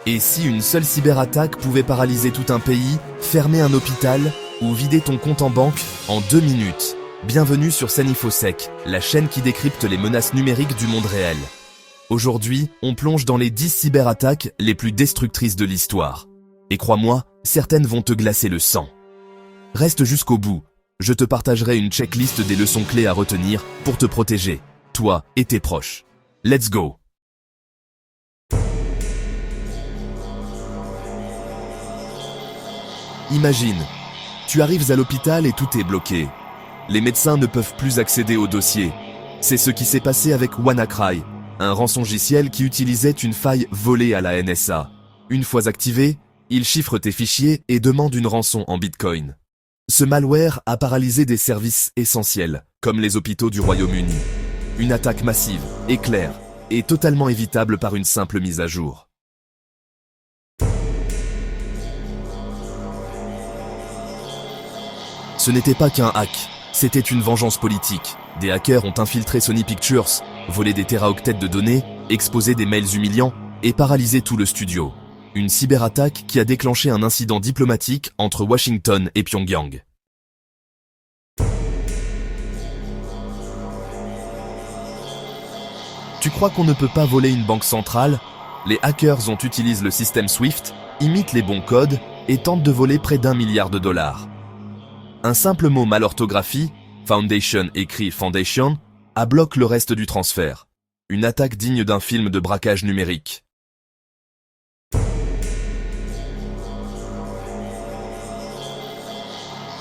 Et si une seule cyberattaque pouvait paralyser tout un pays, fermer un hôpital ou vider ton compte en banque en 2 minutes? Bienvenue sur SENinfosec, la chaîne qui décrypte les menaces numériques du monde réel. Aujourd'hui, on plonge dans les 10 cyberattaques les plus destructrices de l'histoire. Et crois-moi, certaines vont te glacer le sang. Reste jusqu'au bout, je te partagerai une checklist des leçons clés à retenir pour te protéger, toi et tes proches. Let's go! Imagine, tu arrives à l'hôpital et tout est bloqué. Les médecins ne peuvent plus accéder au dossier. C'est ce qui s'est passé avec WannaCry, un rançongiciel qui utilisait une faille volée à la NSA. Une fois activé, il chiffre tes fichiers et demande une rançon en Bitcoin. Ce malware a paralysé des services essentiels, comme les hôpitaux du Royaume-Uni. Une attaque massive, éclair, et totalement évitable par une simple mise à jour. Ce n'était pas qu'un hack, c'était une vengeance politique. Des hackers ont infiltré Sony Pictures, volé des téraoctets de données, exposé des mails humiliants et paralysé tout le studio. Une cyberattaque qui a déclenché un incident diplomatique entre Washington et Pyongyang. Tu crois qu'on ne peut pas voler une banque centrale? Les hackers utilisent le système SWIFT, imitent les bons codes et tentent de voler près d'1 milliard de dollars. Un simple mot mal orthographié, Foundation écrit Foundation, bloque le reste du transfert. Une attaque digne d'un film de braquage numérique.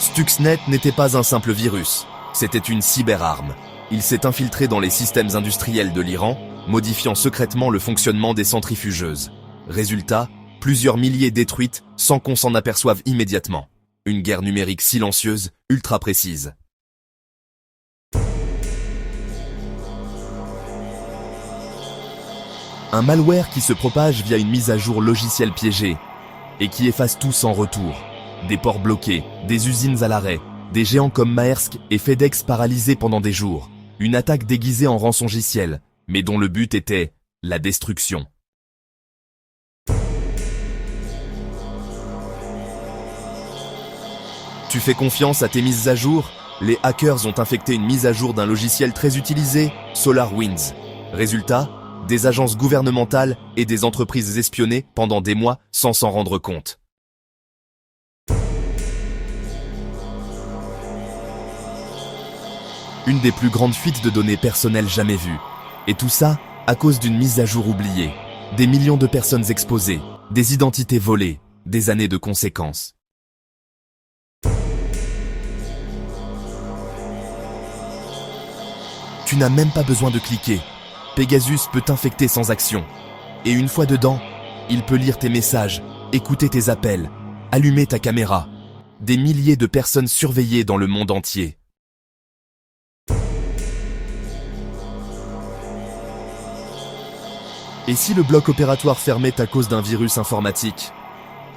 Stuxnet n'était pas un simple virus, c'était une cyberarme. Il s'est infiltré dans les systèmes industriels de l'Iran, modifiant secrètement le fonctionnement des centrifugeuses. Résultat, plusieurs milliers détruites sans qu'on s'en aperçoive immédiatement. Une guerre numérique silencieuse, ultra précise. Un malware qui se propage via une mise à jour logicielle piégée et qui efface tout sans retour. Des ports bloqués, des usines à l'arrêt, des géants comme Maersk et FedEx paralysés pendant des jours. Une attaque déguisée en rançongiciel, mais dont le but était la destruction. Tu fais confiance à tes mises à jour? Les hackers ont infecté une mise à jour d'un logiciel très utilisé, SolarWinds. Résultat, des agences gouvernementales et des entreprises espionnées pendant des mois sans s'en rendre compte. Une des plus grandes fuites de données personnelles jamais vues. Et tout ça à cause d'une mise à jour oubliée. Des millions de personnes exposées, des identités volées, des années de conséquences. Tu n'as même pas besoin de cliquer. Pegasus peut t'infecter sans action. Et une fois dedans, il peut lire tes messages, écouter tes appels, allumer ta caméra. Des milliers de personnes surveillées dans le monde entier. Et si le bloc opératoire fermait à cause d'un virus informatique?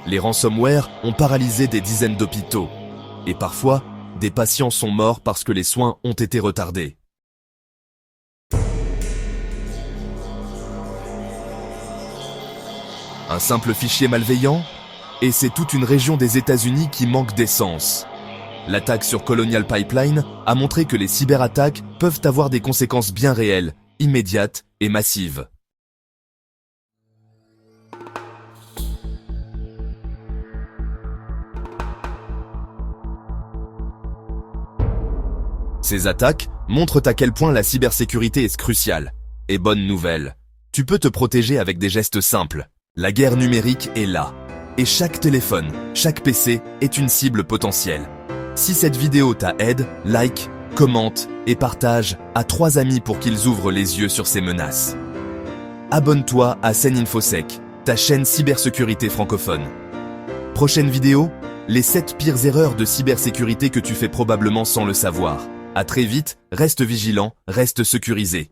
Les ransomware ont paralysé des dizaines d'hôpitaux. Et parfois, des patients sont morts parce que les soins ont été retardés. Un simple fichier malveillant? Et c'est toute une région des États-Unis qui manque d'essence. L'attaque sur Colonial Pipeline a montré que les cyberattaques peuvent avoir des conséquences bien réelles, immédiates et massives. Ces attaques montrent à quel point la cybersécurité est cruciale. Et bonne nouvelle, tu peux te protéger avec des gestes simples. La guerre numérique est là. Et chaque téléphone, chaque PC est une cible potentielle. Si cette vidéo t'aide, like, commente et partage à 3 amis pour qu'ils ouvrent les yeux sur ces menaces. Abonne-toi à SENinfosec, ta chaîne cybersécurité francophone. Prochaine vidéo, les 7 pires erreurs de cybersécurité que tu fais probablement sans le savoir. À très vite, reste vigilant, reste sécurisé.